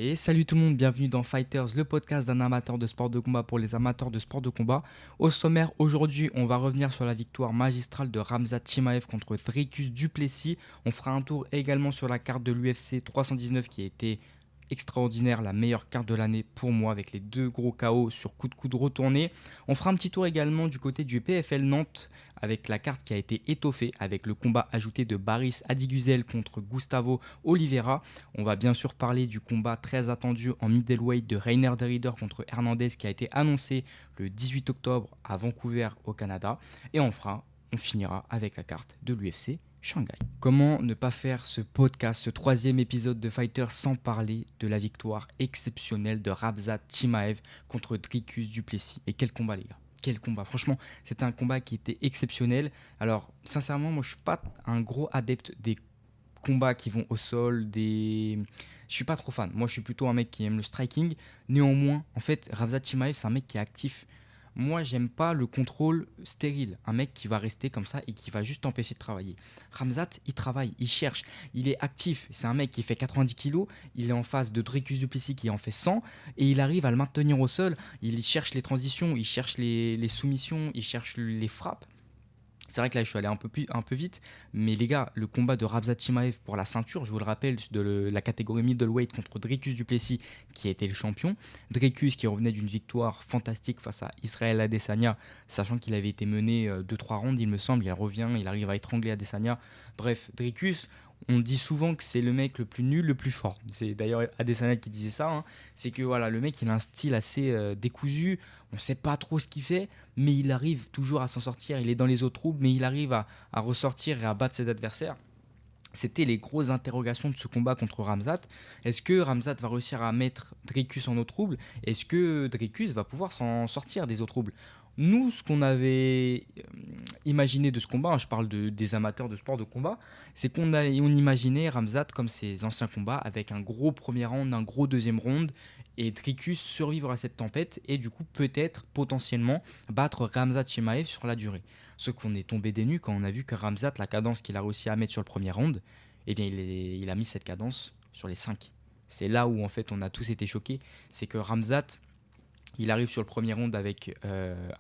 Et salut tout le monde, bienvenue dans Fighters, le podcast d'un amateur de sport de combat pour les amateurs de sport de combat. Au sommaire, aujourd'hui, on va revenir sur la victoire magistrale de Khamzat Chimaev contre Dricus du Plessis. On fera un tour également sur la carte de l'UFC 319 qui a été extraordinaire, la meilleure carte de l'année pour moi avec les deux gros KO sur coup de coude retourné. On fera un petit tour également du côté du PFL Nantes avec la carte qui a été étoffée avec le combat ajouté de Baris Adiguzel contre Gustavo Oliveira. On va bien sûr parler du combat très attendu en middleweight de Reiner de Ridder contre Hernandez qui a été annoncé le 18 octobre à Vancouver au Canada. Et on finira avec la carte de l'UFC Shanghai. Comment ne pas faire ce podcast, ce troisième épisode de Fighter sans parler de la victoire exceptionnelle de Khamzat Chimaev contre Dricus du Plessis. Et quel combat les gars, quel combat. Franchement, c'était un combat qui était exceptionnel. Alors, sincèrement, moi je suis pas un gros adepte des combats qui vont au sol, des... Je suis pas trop fan. Moi, je suis plutôt un mec qui aime le striking. Néanmoins, en fait, Khamzat Chimaev, c'est un mec qui est actif. Moi, j'aime pas le contrôle stérile. Un mec qui va rester comme ça et qui va juste t'empêcher de travailler. Khamzat, il travaille, il cherche, il est actif. C'est un mec qui fait 90 kilos. Il est en face de Dricus Duplessis qui en fait 100. Et il arrive à le maintenir au sol. Il cherche les transitions, il cherche les soumissions, il cherche les frappes. C'est vrai que là, je suis allé un peu vite, mais les gars, le combat de Khamzat Chimaev pour la ceinture, je vous le rappelle, de la catégorie middleweight contre Dricus Duplessis, qui a été le champion. Dricus qui revenait d'une victoire fantastique face à Israël Adesanya, sachant qu'il avait été mené 2-3 rounds, il me semble. Il revient, il arrive à étrangler Adesanya. Bref, Dricus, on dit souvent que c'est le mec le plus nul, le plus fort. C'est d'ailleurs Adesanya qui disait ça, hein. C'est que voilà, le mec, il a un style assez décousu. On ne sait pas trop ce qu'il fait, mais il arrive toujours à s'en sortir. Il est dans les eaux troubles, mais il arrive à ressortir et à battre ses adversaires. C'était les grosses interrogations de ce combat contre Khamzat. Est-ce que Khamzat va réussir à mettre Dricus en eau trouble? Est-ce que Dricus va pouvoir s'en sortir des eaux troubles? Nous, ce qu'on avait imaginé de ce combat, hein, je parle des amateurs de sport de combat, c'est on imaginait Khamzat comme ses anciens combats avec un gros premier round, un gros deuxième round, et Dricus survivre à cette tempête et du coup peut-être potentiellement battre Khamzat Chimaev sur la durée. Ce qu'on est tombé des nues quand on a vu que Khamzat, la cadence qu'il a réussi à mettre sur le premier round, eh bien il a mis cette cadence sur les 5. C'est là où en fait on a tous été choqués, c'est que Khamzat, il arrive sur le premier round avec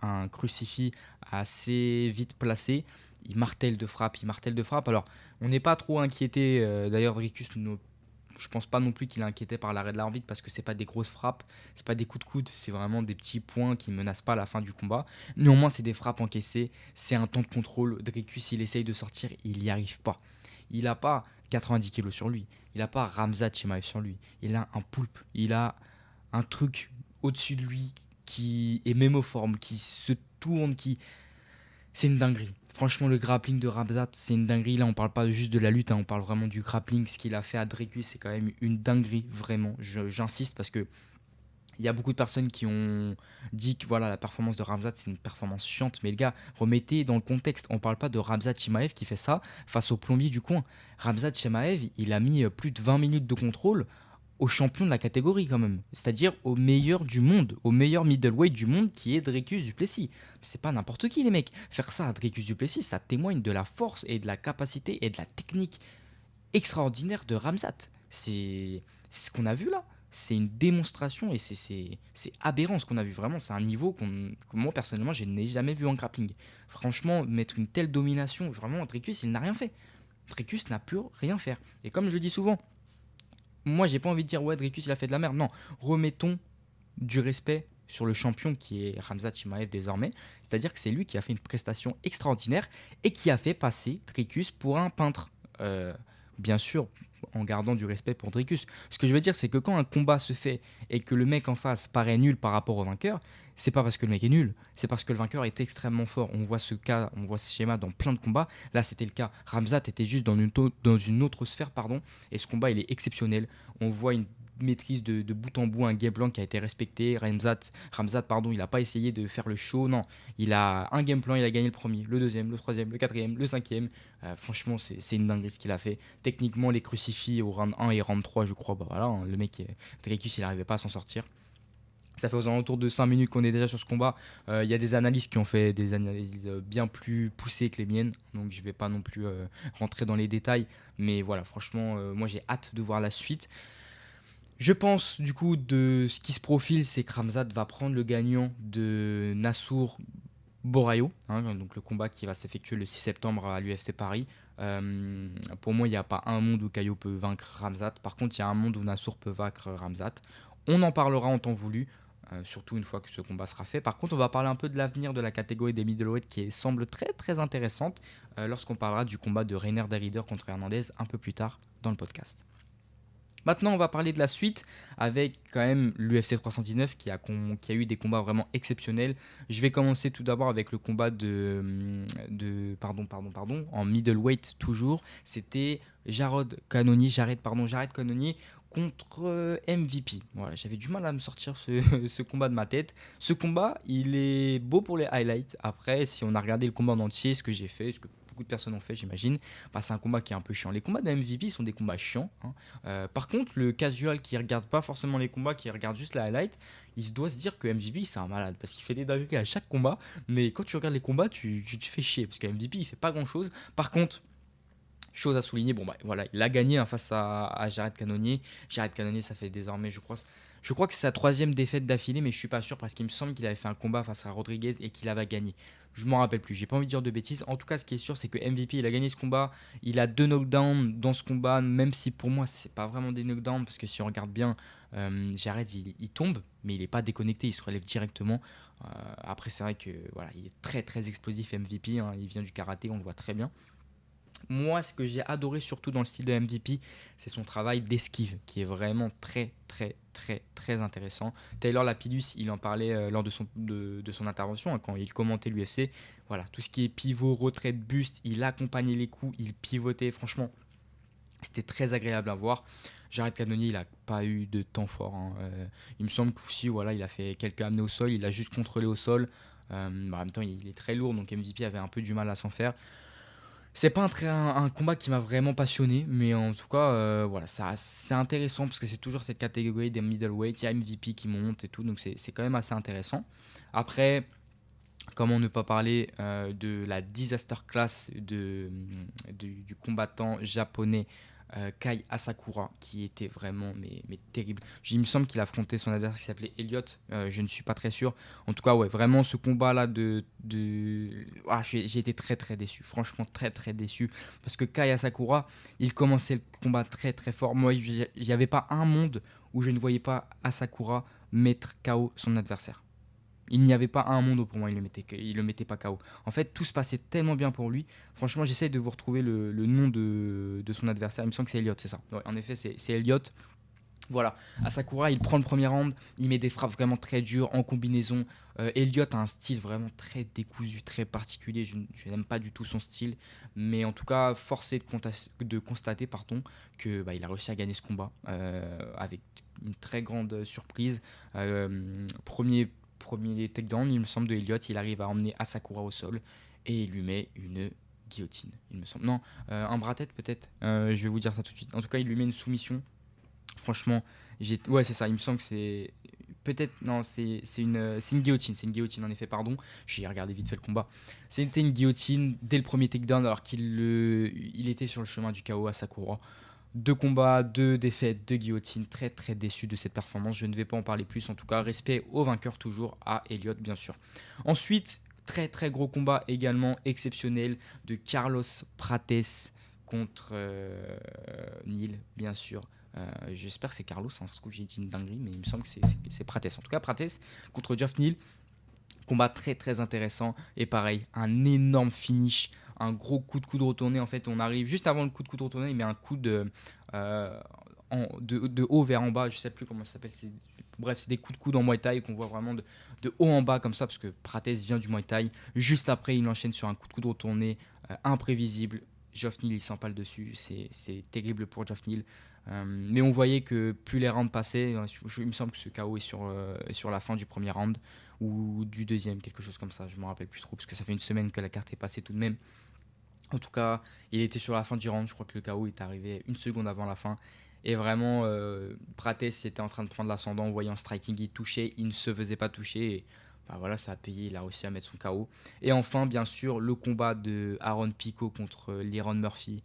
un crucifix assez vite placé. Il martèle de frappe, il martèle de frappe. Alors, on n'est pas trop inquiété. D'ailleurs, Dricus, je pense pas non plus qu'il est inquiété par l'arrêt de l'arbitre parce que c'est pas des grosses frappes, c'est pas des coups de coude, c'est vraiment des petits points qui menacent pas la fin du combat. Néanmoins, c'est des frappes encaissées, c'est un temps de contrôle. Dricus, il essaye de sortir, il n'y arrive pas. Il n'a pas 90 kilos sur lui, il n'a pas Khamzat Chimaev sur lui. Il a un poulpe, il a un truc au-dessus de lui qui est mémoforme, qui se tourne, qui... C'est une dinguerie. Franchement, le grappling de Khamzat, c'est une dinguerie. Là, on parle pas juste de la lutte, hein, on parle vraiment du grappling. Ce qu'il a fait à Dricus, c'est quand même une dinguerie, vraiment. J'insiste parce que il y a beaucoup de personnes qui ont dit que voilà, la performance de Khamzat, c'est une performance chiante. Mais les gars, remettez dans le contexte. On parle pas de Khamzat Chimaev qui fait ça face au plombier du coin. Khamzat Chimaev, il a mis plus de 20 minutes de contrôle au champion de la catégorie quand même. C'est-à-dire au meilleur du monde, au meilleur middleweight du monde qui est Dricus Duplessis. C'est pas n'importe qui les mecs. Faire ça à Dricus Duplessis, ça témoigne de la force et de la capacité et de la technique extraordinaire de Khamzat. C'est ce qu'on a vu là. C'est une démonstration et c'est aberrant ce qu'on a vu. Vraiment, c'est un niveau que moi personnellement je n'ai jamais vu en grappling. Franchement, mettre une telle domination, vraiment, Dricus il n'a rien fait. Dricus n'a pu rien faire. Et comme je le dis souvent, moi j'ai pas envie de dire ouais Dricus il a fait de la merde. Non, remettons du respect sur le champion qui est Khamzat Chimaev désormais. C'est-à-dire que c'est lui qui a fait une prestation extraordinaire et qui a fait passer Dricus pour un peintre. Bien sûr, en gardant du respect pour Dricus. Ce que je veux dire, c'est que quand un combat se fait et que le mec en face paraît nul par rapport au vainqueur, c'est pas parce que le mec est nul, c'est parce que le vainqueur est extrêmement fort. On voit ce cas, on voit ce schéma dans plein de combats. Là, c'était le cas. Khamzat était juste dans une autre sphère, pardon. Et ce combat, il est exceptionnel. On voit une maîtrise de bout en bout, un game plan qui a été respecté. Ramzat, pardon, il n'a pas essayé de faire le show, non. Il a un game plan, il a gagné le premier, le deuxième, le troisième, le quatrième, le cinquième. Franchement, c'est une dinguerie ce qu'il a fait. Techniquement, les crucifix au round 1 et round 3, je crois, bah voilà, hein, le mec, Dricus, il n'arrivait pas à s'en sortir. Ça fait aux alentours de 5 minutes qu'on est déjà sur ce combat. Il y a des analystes qui ont fait des analyses bien plus poussées que les miennes, donc je ne vais pas non plus rentrer dans les détails. Mais voilà, franchement, moi j'ai hâte de voir la suite. Je pense du coup de ce qui se profile, c'est que Ramzat va prendre le gagnant de Nassour Borayo, hein, donc le combat qui va s'effectuer le 6 septembre à l'UFC Paris. Pour moi, il n'y a pas un monde où Caio peut vaincre Ramzat. Par contre, il y a un monde où Nassour peut vaincre Ramzat. On en parlera en temps voulu, surtout une fois que ce combat sera fait. Par contre, on va parler un peu de l'avenir de la catégorie des middleweight qui semble très très intéressante lorsqu'on parlera du combat de Reiner Derrider contre Hernandez un peu plus tard dans le podcast. Maintenant, on va parler de la suite avec quand même l'UFC 319 qui a eu des combats vraiment exceptionnels. Je vais commencer tout d'abord avec le combat en middleweight toujours. C'était Jared Cannonier contre MVP. Voilà, j'avais du mal à me sortir ce combat de ma tête. Ce combat, il est beau pour les highlights. Après, si on a regardé le combat en entier, ce que j'ai fait, ce que beaucoup de personnes ont fait, j'imagine, bah, c'est un combat qui est un peu chiant. Les combats de MVP sont des combats chiants, hein. Par contre, le casual qui regarde pas forcément les combats, qui regarde juste la highlight, il se doit se dire que MVP c'est un malade parce qu'il fait des dingueries à chaque combat. Mais quand tu regardes les combats, tu te fais chier parce que MVP il fait pas grand chose. Par contre, chose à souligner, bon bah voilà, il a gagné, hein, face à Jared Cannonier. Jared Cannonier, ça fait désormais, je crois que c'est sa troisième défaite d'affilée, mais je suis pas sûr parce qu'il me semble qu'il avait fait un combat face à Rodriguez et qu'il avait gagné. Je m'en rappelle plus, j'ai pas envie de dire de bêtises. En tout cas, ce qui est sûr, c'est que MVP il a gagné ce combat. Il a deux knockdowns dans ce combat, même si pour moi c'est pas vraiment des knockdowns parce que si on regarde bien, Jared il tombe, mais il est pas déconnecté, il se relève directement. Après, c'est vrai que voilà, il est très très explosif MVP, hein, il vient du karaté, on le voit très bien. Moi, ce que j'ai adoré surtout dans le style de MVP, c'est son travail d'esquive, qui est vraiment très, très, très, très intéressant. Taylor Lapillus, il en parlait lors de son intervention, hein, quand il commentait l'UFC. Voilà, tout ce qui est pivot, retrait de buste, il accompagnait les coups, il pivotait. Franchement, c'était très agréable à voir. Jared Cannonier, il n'a pas eu de temps fort, hein. Il me semble qu'aussi, voilà, il a fait quelques amenés au sol, il a juste contrôlé au sol. En même temps, il est très lourd, donc MVP avait un peu du mal à s'en faire. C'est pas un combat qui m'a vraiment passionné, mais en tout cas, voilà, c'est intéressant parce que c'est toujours cette catégorie des middleweight. Il y a MVP qui monte et tout, donc c'est quand même assez intéressant. Après, comment ne pas parler de la disaster class du combattant japonais Kai Asakura, qui était vraiment mais terrible. Il me semble qu'il affrontait son adversaire qui s'appelait Elliot, je ne suis pas très sûr. En tout cas, ouais, vraiment ce combat-là j'ai été très très déçu, franchement très très déçu, parce que Kai Asakura, il commençait le combat très très fort. Moi, il n'y avait pas un monde où je ne voyais pas Asakura mettre KO son adversaire. Il n'y avait pas un monde où pour moi il le mettait pas KO. En fait, tout se passait tellement bien pour lui. Franchement, j'essaie de vous retrouver le nom de son adversaire. Il me semble que c'est Elliot, c'est ça. Ouais, en effet, c'est Elliot. Voilà, Asakura, il prend le premier round, il met des frappes vraiment très dures en combinaison. Elliot a un style vraiment très décousu, très particulier. Je n'aime pas du tout son style, mais en tout cas, forcé de constater, pardon, que bah, il a réussi à gagner ce combat avec une très grande surprise. Premier takedown, il me semble, de Elliot, il arrive à emmener Asakura au sol et il lui met une guillotine, il me semble. Non, un bras-tête peut-être. Je vais vous dire ça tout de suite. En tout cas, il lui met une soumission. Franchement, ouais, c'est ça. Il me semble que c'est peut-être non, c'est une guillotine. C'est une guillotine en effet. Pardon. J'ai regardé vite fait le combat. C'était une guillotine dès le premier takedown alors qu'il était sur le chemin du KO à Sakura. Deux combats, deux défaites, deux guillotines. Très très déçu de cette performance. Je ne vais pas en parler plus. En tout cas, respect au vainqueur toujours, à Elliot bien sûr. Ensuite, très très gros combat également exceptionnel de Carlos Prates contre Neil bien sûr. J'espère que c'est Carlos, hein, parce que j'ai dit une dinguerie, mais il me semble que c'est Prates. En tout cas, Prates contre Geoff Neal, combat très très intéressant. Et pareil, un énorme finish, un gros coup de coude retourné. En fait, on arrive juste avant le coup de coude retourné, il met un coup euh, de haut vers en bas. Je sais plus comment ça s'appelle. Bref, c'est des coups de coude en Muay Thai qu'on voit vraiment de haut en bas comme ça, parce que Prates vient du Muay Thai. Juste après, il enchaîne sur un coup de coude retourné imprévisible. Geoff Neal, il s'empale dessus. C'est terrible pour Geoff Neal. Mais on voyait que plus les rounds passaient, il me semble que ce KO est sur la fin du premier round ou du deuxième, quelque chose comme ça, je ne me rappelle plus trop, parce que ça fait une semaine que la carte est passée tout de même. En tout cas, il était sur la fin du round, je crois que le KO est arrivé une seconde avant la fin. Et vraiment, Prates était en train de prendre l'ascendant, en voyant striking, il touchait, il ne se faisait pas toucher. Et, bah voilà, ça a payé, il a réussi à mettre son KO. Et enfin, bien sûr, le combat de Aaron Pico contre Liron Murphy.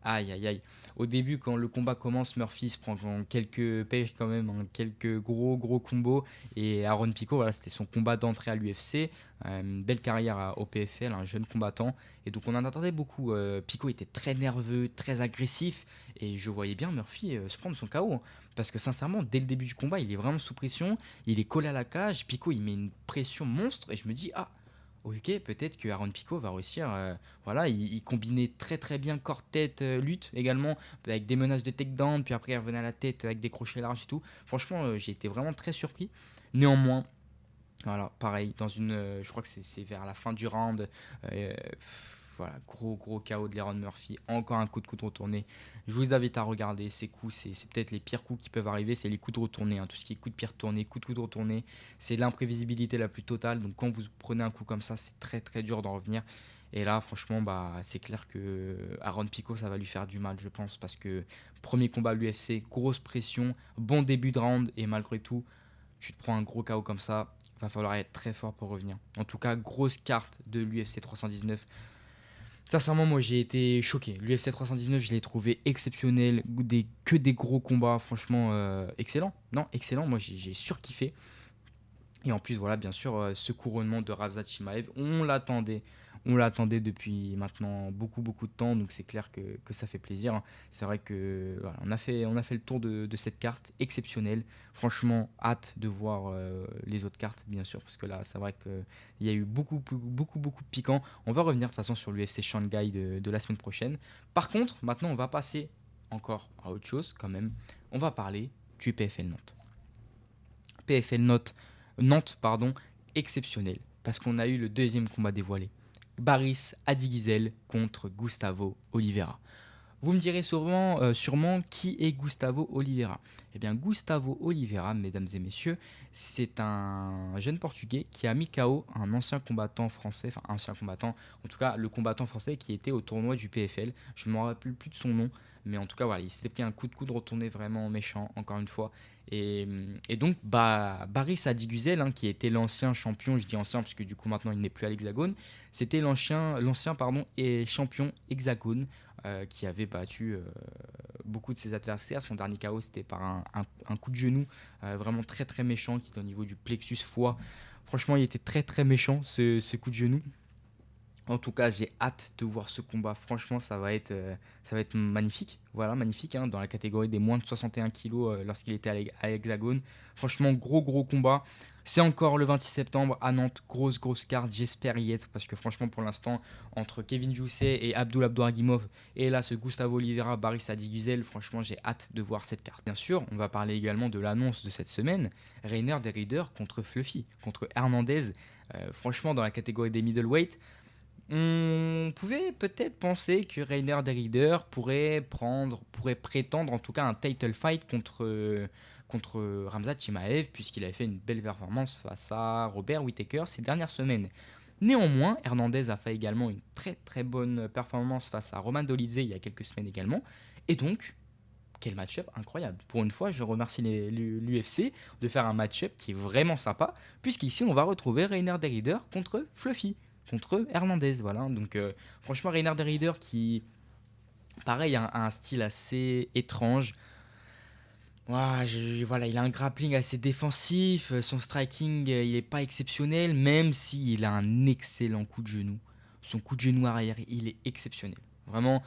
Aïe, aïe, aïe. Au début, quand le combat commence, Murphy se prend quelques pêches quand même, hein, quelques gros combos. Et Aaron Pico, voilà, c'était son combat d'entrée à l'UFC. Une belle carrière au PFL, un jeune combattant. Et donc on en attendait beaucoup. Pico était très nerveux, très agressif. Et je voyais bien Murphy se prendre son KO, hein. Parce que sincèrement, dès le début du combat, il est vraiment sous pression. Il est collé à la cage. Pico, il met une pression monstre. Et je me dis, ah, ok, peut-être que Aaron Pico va réussir. Voilà, il combinait très bien corps-tête, lutte également, avec des menaces de takedown, puis après il revenait à la tête avec des crochets larges et tout. Franchement, j'ai été vraiment très surpris. Néanmoins, voilà, pareil, je crois que c'est vers la fin du round. Voilà, gros KO de Leron Murphy. Encore un coup de coude retourné. Je vous invite à regarder ces coups. C'est peut-être les pires coups qui peuvent arriver. C'est les coups de retourné, hein. Tout ce qui est coup de pied retourné, coup de coude retourné. C'est l'imprévisibilité la plus totale. Donc quand vous prenez un coup comme ça, c'est très dur d'en revenir. Et là, franchement, bah, c'est clair que Aaron Pico, ça va lui faire du mal, je pense. Parce que premier combat à l'UFC, grosse pression, bon début de round. Et malgré tout, tu te prends un gros KO comme ça, va falloir être très fort pour revenir. En tout cas, grosse carte de l'UFC 319. Sincèrement, moi j'ai été choqué. L'UFC 319, je l'ai trouvé exceptionnel, que des gros combats, franchement excellent. Non, excellent, moi j'ai surkiffé. Et en plus, voilà, bien sûr, ce couronnement de Khamzat Chimaev, on l'attendait depuis maintenant beaucoup de temps, donc c'est clair que ça fait plaisir, hein. C'est vrai que voilà, on a fait le tour de cette carte exceptionnelle. Franchement, hâte de voir les autres cartes, bien sûr, parce que là, c'est vrai qu'il y a eu beaucoup de piquants. On va revenir de toute façon sur l'UFC Shanghai de la semaine prochaine. Par contre, maintenant, on va passer encore à autre chose quand même. On va parler du PFL Nantes. PFL Nantes, pardon, exceptionnel, parce qu'on a eu le deuxième combat dévoilé. Baris Adigüzel contre Gustavo Oliveira. Vous me direz sûrement qui est Gustavo Oliveira. Eh bien, Gustavo Oliveira, mesdames et messieurs, c'est un jeune Portugais qui a mis KO un ancien combattant français, enfin ancien combattant, en tout cas le combattant français qui était au tournoi du PFL. Je ne me rappelle plus de son nom, mais en tout cas, voilà, il s'était pris un coup de coude retourné vraiment méchant, encore une fois. Et donc, Baris Adigüzel, hein, qui était l'ancien champion, je dis ancien parce que du coup maintenant il n'est plus à l'Hexagone, c'était l'ancien et champion Hexagone qui avait battu beaucoup de ses adversaires. Son dernier KO, c'était par un coup de genou vraiment très méchant qui était au niveau du plexus foie. Franchement, il était très méchant ce coup de genou. En tout cas, j'ai hâte de voir ce combat. Franchement, ça va être magnifique. Voilà, magnifique, hein, dans la catégorie des moins de 61 kilos lorsqu'il était à l'Hexagone. Franchement, gros combat. C'est encore le 26 septembre à Nantes. Grosse carte. J'espère y être parce que franchement, pour l'instant, entre Kevin Jousset et Abdul Abdouragimov et là, ce Gustavo Oliveira, Baris Adigüzel, franchement, j'ai hâte de voir cette carte. Bien sûr, on va parler également de l'annonce de cette semaine. Rainer Derrider contre Fluffy, contre Hernandez. Franchement, dans la catégorie des middleweight, on pouvait peut-être penser que Rainer Derrider pourrait prétendre en tout cas un title fight contre Khamzat Chimaev, puisqu'il avait fait une belle performance face à Robert Whittaker ces dernières semaines. Néanmoins, Hernandez a fait également une très bonne performance face à Roman Dolidze il y a quelques semaines également. Et donc, quel match-up incroyable. Pour une fois, je remercie l'UFC de faire un match-up qui est vraiment sympa, puisqu'ici, on va retrouver Rainer Derrider contre Fluffy, contre Hernandez. Voilà. Donc, franchement, Rainer Derrider qui, pareil, a un style assez étrange. Voilà, il a un grappling assez défensif, son striking, il n'est pas exceptionnel, même s'il a un excellent coup de genou. Son coup de genou arrière, il est exceptionnel. Vraiment,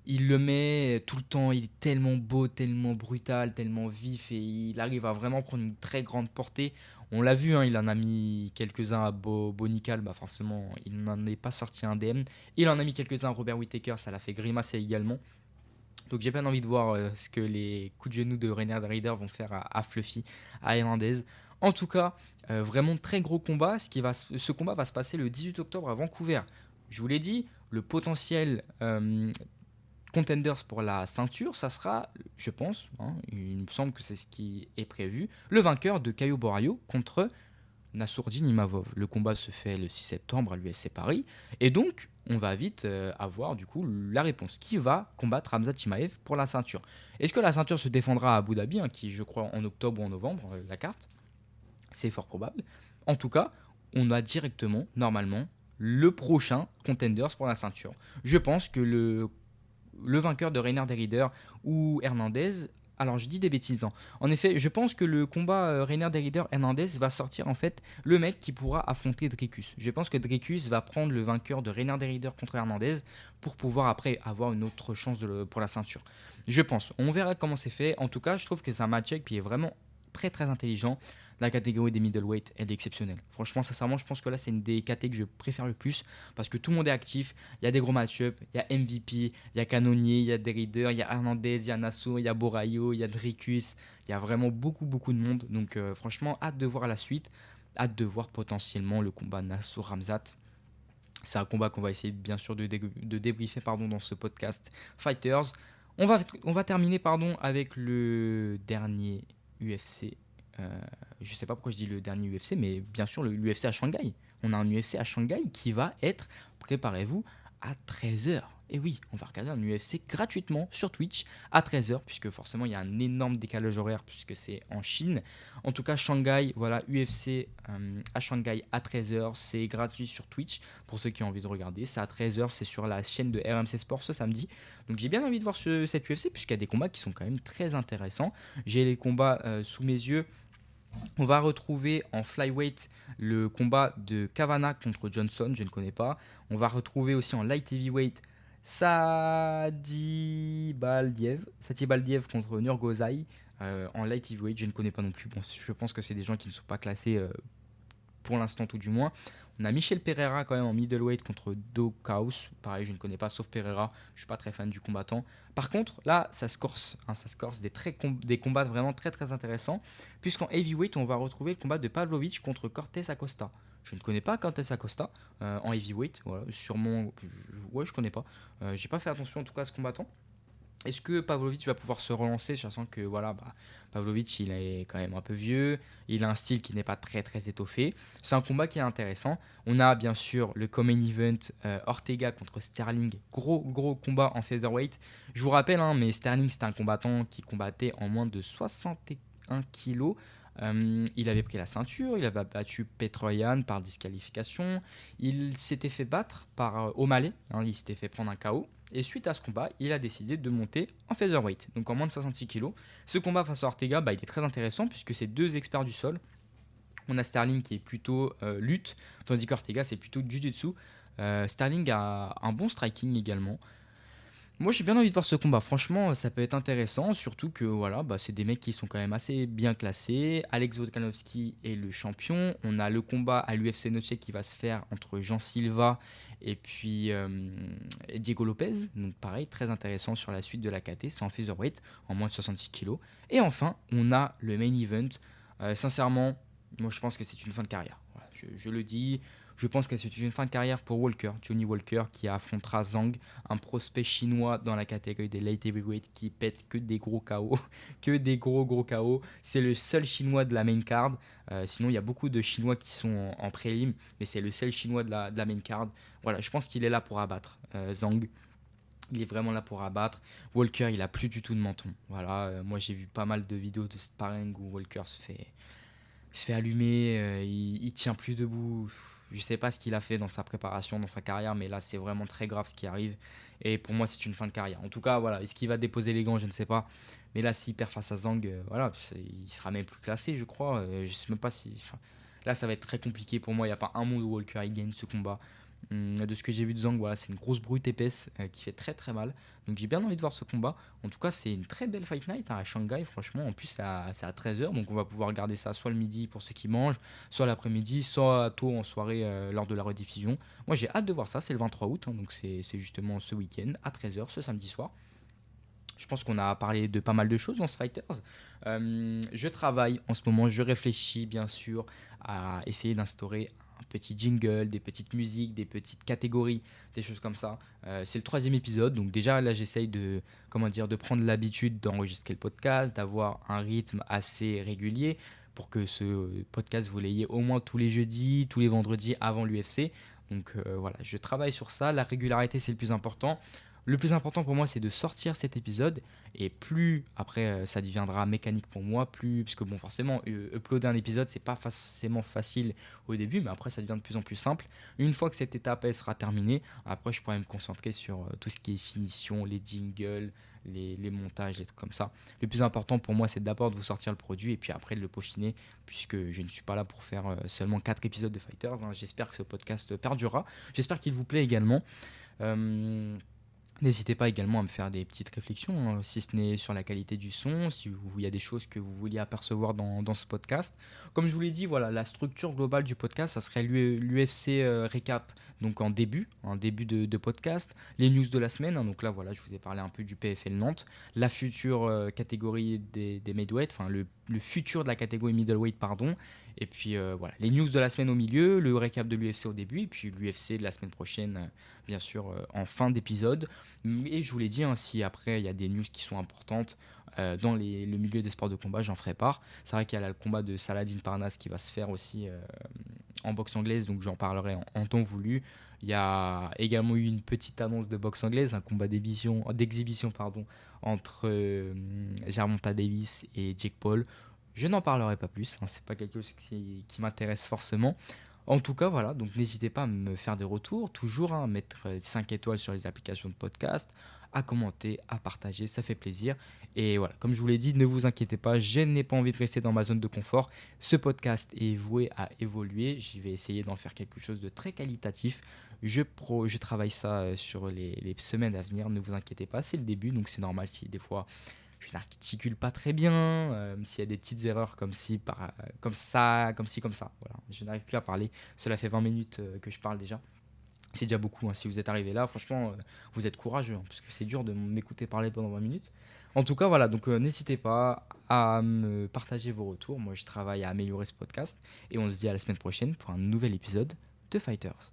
il le met tout le temps, il est tellement beau, tellement brutal, tellement vif et il arrive à vraiment prendre une très grande portée. On l'a vu, hein, il en a mis quelques-uns à Bonical, bah forcément il n'en est pas sorti indemne. Il en a mis quelques-uns à Robert Whittaker, ça l'a fait grimacer également. Donc j'ai bien envie de voir ce que les coups de genoux de Rainer Rider vont faire à Fluffy, à Hernandez. En tout cas, vraiment très gros combat. Ce combat va se passer le 18 octobre à Vancouver. Je vous l'ai dit, le potentiel contenders pour la ceinture, ça sera, je pense, hein, il me semble que c'est ce qui est prévu, le vainqueur de Caio Borraio contre Nassourdine Imavov. Le combat se fait le 6 septembre à l'UFC Paris, et donc on va vite avoir du coup la réponse. Qui va combattre Khamzat Chimaev pour la ceinture? Est-ce que la ceinture se défendra à Abu Dhabi, hein, qui je crois en octobre ou en novembre, la carte? C'est fort probable. En tout cas, on a directement, normalement, le prochain contenders pour la ceinture. Je pense que le vainqueur de Reiner Derrider ou Hernandez. Alors je dis des bêtises, hein. En effet, je pense que le combat Reiner Derrider Hernandez va sortir en fait le mec qui pourra affronter Dricus. Je pense que Dricus va prendre le vainqueur de Reiner Derrider contre Hernandez pour pouvoir après avoir une autre chance pour la ceinture. Je pense. On verra comment c'est fait. En tout cas, je trouve que c'est un match-up qui est vraiment très très intelligent. La catégorie des middleweight, elle est exceptionnelle. Franchement, sincèrement, je pense que là, c'est une des catégories que je préfère le plus parce que tout le monde est actif. Il y a des gros match-up. Il y a MVP, il y a Cannonier, il y a Derrider, il y a Hernandez, il y a Nassau, il y a Borayo, il y a Dricus. Il y a vraiment beaucoup, beaucoup de monde. Donc, franchement, hâte de voir la suite. Hâte de voir potentiellement le combat Nassau-Ramzat. C'est un combat qu'on va essayer bien sûr de débriefer dans ce podcast Fighters. On va terminer avec le dernier UFC. Je ne sais pas pourquoi je dis le dernier UFC, mais bien sûr l'UFC à Shanghai. On a un UFC à Shanghai qui va être, préparez-vous, à 13h. Et oui, on va regarder un UFC gratuitement sur Twitch à 13h, puisque forcément il y a un énorme décalage horaire, puisque c'est en Chine. En tout cas, Shanghai, voilà, UFC à Shanghai à 13h, c'est gratuit sur Twitch pour ceux qui ont envie de regarder. C'est à 13h, c'est sur la chaîne de RMC Sport ce samedi. Donc j'ai bien envie de voir cette UFC, puisqu'il y a des combats qui sont quand même très intéressants. J'ai les combats sous mes yeux. On va retrouver en flyweight le combat de Kavanagh contre Johnson, je ne connais pas. On va retrouver aussi en light heavyweight Sati Baldiev contre Nurgozai. En light heavyweight, je ne connais pas non plus. Bon, je pense que c'est des gens qui ne sont pas classés pour l'instant tout du moins. On a Michel Pereira quand même en middleweight contre Do Chaos. Pareil, je ne connais pas, sauf Pereira. Je ne suis pas très fan du combattant. Par contre, là, ça se corse. Ça se corse des combats vraiment très très intéressants. Puisqu'en heavyweight, on va retrouver le combat de Pavlovich contre Cortés Acosta. Je ne connais pas Cortés Acosta en heavyweight. Voilà, sûrement. Ouais, je connais pas. J'ai pas fait attention en tout cas à ce combattant. Est-ce que Pavlovich va pouvoir se relancer, sachant que voilà, Pavlovich il est quand même un peu vieux, il a un style qui n'est pas très très étoffé. C'est un combat qui est intéressant. On a bien sûr le common event Ortega contre Sterling, gros combat en featherweight. Je vous rappelle, mais Sterling c'était un combattant qui combattait en moins de 61 kilos. Il avait pris la ceinture, il avait battu Petroyan par disqualification, il s'était fait battre par O'Malley, il s'était fait prendre un KO. Et suite à ce combat, il a décidé de monter en featherweight, donc en moins de 66 kg. Ce combat face à Ortega, il est très intéressant puisque c'est deux experts du sol. On a Sterling qui est plutôt lutte, tandis qu'Ortega c'est plutôt jiu-jitsu. Sterling a un bon striking également. Moi j'ai bien envie de voir ce combat, franchement ça peut être intéressant, surtout que voilà, c'est des mecs qui sont quand même assez bien classés. Alex Volkanovski est le champion, on a le combat à l'UFC Noche qui va se faire entre Jean Silva et puis Diego Lopez, donc pareil, très intéressant sur la suite de la KT, c'est en featherweight, en moins de 66 kg. Et enfin, on a le main event. Sincèrement, moi je pense que c'est une fin de carrière, voilà, je le dis. Je pense que c'est une fin de carrière pour Walker, Johnny Walker, qui affrontera Zhang, un prospect chinois dans la catégorie des light heavyweight qui pète que des gros KO, que des gros KO. C'est le seul chinois de la main card. Sinon, il y a beaucoup de chinois qui sont en prélim, mais c'est le seul chinois de la main card. Voilà, je pense qu'il est là pour abattre Zhang. Il est vraiment là pour abattre. Walker, il a plus du tout de menton. Voilà, moi j'ai vu pas mal de vidéos de sparring où Walker se fait allumer, il tient plus debout. Je sais pas ce qu'il a fait dans sa préparation, dans sa carrière, mais là c'est vraiment très grave ce qui arrive. Et pour moi c'est une fin de carrière. En tout cas, voilà, est-ce qu'il va déposer les gants, je ne sais pas. Mais là s'il perd face à Zhang, voilà, il sera même plus classé, je crois. Je sais même pas si. Enfin, là ça va être très compliqué pour moi. Il n'y a pas un monde où Walker il gagne ce combat. De ce que j'ai vu de Zhang, voilà, c'est une grosse brute épaisse qui fait très très mal. Donc j'ai bien envie de voir ce combat. En tout cas, c'est une très belle fight night à Shanghai, franchement. En plus, c'est à 13h, donc on va pouvoir regarder ça soit le midi pour ceux qui mangent, soit l'après-midi, soit tôt en soirée lors de la rediffusion. Moi, j'ai hâte de voir ça, c'est le 23 août, donc c'est justement ce week-end à 13h, ce samedi soir. Je pense qu'on a parlé de pas mal de choses dans ce Fighters. Je travaille en ce moment, je réfléchis bien sûr à essayer d'instaurer un petit jingle, des petites musiques, des petites catégories, des choses comme ça. C'est le 3e épisode, donc déjà là j'essaye de prendre l'habitude d'enregistrer le podcast, d'avoir un rythme assez régulier pour que ce podcast vous l'ayez au moins tous les jeudis, tous les vendredis avant l'UFC. Donc voilà, je travaille sur ça, la régularité c'est le plus important. Le plus important pour moi, c'est de sortir cet épisode. Et plus après, ça deviendra mécanique pour moi, plus. Parce que bon, forcément, uploader un épisode, c'est pas forcément facile au début, mais après, ça devient de plus en plus simple. Une fois que cette étape elle sera terminée, après, je pourrai me concentrer sur tout ce qui est finition, les jingles, les montages, les trucs comme ça. Le plus important pour moi, c'est d'abord de vous sortir le produit et puis après de le peaufiner, puisque je ne suis pas là pour faire seulement 4 épisodes de Fighters, hein. J'espère que ce podcast perdurera. J'espère qu'il vous plaît également. Euh, N'hésitez pas également à me faire des petites réflexions, hein, si ce n'est sur la qualité du son, si il y a des choses que vous vouliez apercevoir dans ce podcast. Comme je vous l'ai dit, voilà, la structure globale du podcast, ça serait l'UFC récap, donc en début de podcast, les news de la semaine, hein, donc là voilà, je vous ai parlé un peu du PFL Nantes, la future catégorie des middleweight, enfin le futur de la catégorie middleweight, pardon, et puis voilà, les news de la semaine au milieu, le récap de l'UFC au début, et puis l'UFC de la semaine prochaine, bien sûr, en fin d'épisode. Et je vous l'ai dit, hein, si après il y a des news qui sont importantes dans le milieu des sports de combat, j'en ferai part. C'est vrai qu'il y a là le combat de Saladin Parnasse qui va se faire aussi en boxe anglaise, donc j'en parlerai en temps voulu. Il y a également eu une petite annonce de boxe anglaise, un combat d'exhibition pardon, entre Gervonta Davis et Jake Paul. Je n'en parlerai pas plus, hein, c'est pas quelque chose qui m'intéresse forcément. En tout cas, voilà, donc n'hésitez pas à me faire des retours, toujours hein, à mettre 5 étoiles sur les applications de podcast, à commenter, à partager, ça fait plaisir. Et voilà, comme je vous l'ai dit, ne vous inquiétez pas, je n'ai pas envie de rester dans ma zone de confort. Ce podcast est voué à évoluer, j'y vais essayer d'en faire quelque chose de très qualitatif. Je travaille ça sur les semaines à venir, ne vous inquiétez pas, c'est le début, donc c'est normal si des fois je n'articule pas très bien, s'il y a des petites erreurs comme ça, comme ci, comme ça. Voilà. Je n'arrive plus à parler. Cela fait 20 minutes que je parle déjà. C'est déjà beaucoup, hein. Si vous êtes arrivé là, franchement, vous êtes courageux, hein, parce que c'est dur de m'écouter parler pendant 20 minutes. En tout cas, voilà, donc n'hésitez pas à me partager vos retours. Moi, je travaille à améliorer ce podcast. Et on se dit à la semaine prochaine pour un nouvel épisode de Fighters.